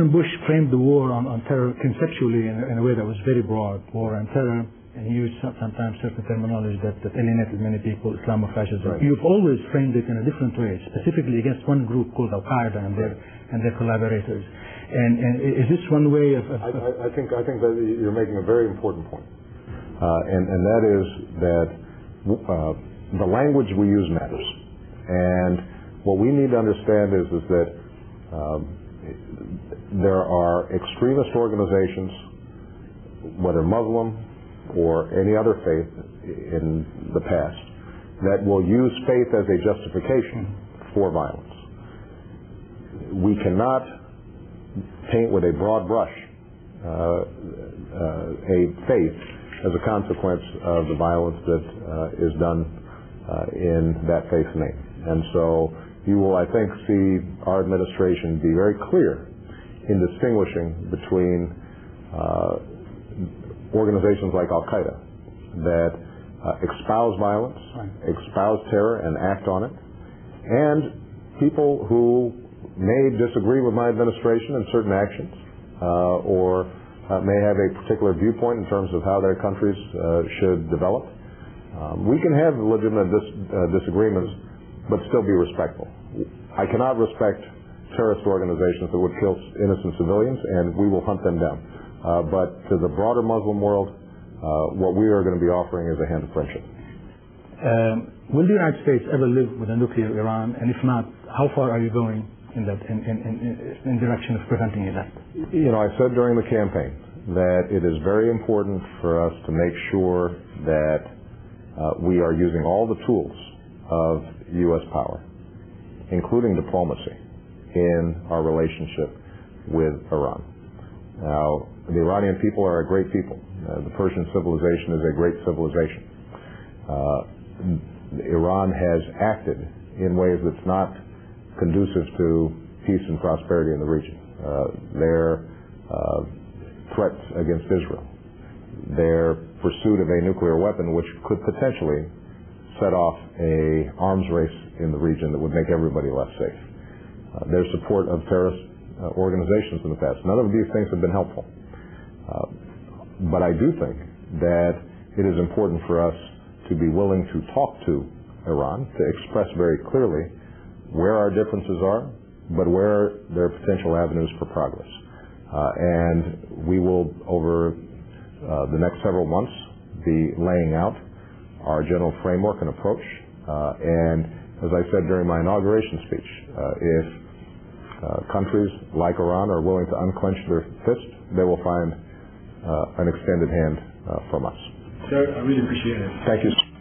President Bush framed the war on terror conceptually in a way that was very broad, war on terror, and he used sometimes certain terminology that alienated many people, Islamofascism. Right. You've always framed it in a different way, specifically against one group called Al-Qaeda and their collaborators. And is this one way of... I think that you're making a very important point. And that is that the language we use matters. And what we need to understand is that there are extremist organizations, whether Muslim or any other faith in the past, that will use faith as a justification for violence. We cannot paint with a broad brush a faith as a consequence of the violence that is done in that faith's name. And so you will, I think, see our administration be very clear in distinguishing between organizations like Al-Qaeda that espouse violence, espouse terror, and act on it, and people who may disagree with my administration in certain actions or may have a particular viewpoint in terms of how their countries should develop. We can have legitimate disagreements, but still be respectful. I cannot respect terrorist organizations that would kill innocent civilians, and we will hunt them down. But to the broader Muslim world, what we are going to be offering is a hand of friendship. Will the United States ever live with a nuclear Iran? And if not, how far are you going in direction of preventing that? You know, I said during the campaign that it is very important for us to make sure that we are using all the tools of U.S. power, including diplomacy, in our relationship with Iran. Now, the Iranian people are a great people. The Persian civilization is a great civilization. Iran has acted in ways that's not conducive to peace and prosperity in the region. Their threats against Israel, their pursuit of a nuclear weapon which could potentially set off an arms race in the region that would make everybody less safe. Their support of terrorist organizations in the past. None of these things have been helpful. But I do think that it is important for us to be willing to talk to Iran, to express very clearly where our differences are, but where there are potential avenues for progress. And we will, over the next several months, be laying out our general framework and approach. And as I said during my inauguration speech, if countries like Iran are willing to unclench their fist, they will find an extended hand from us. Sir, I really appreciate it. Thank you.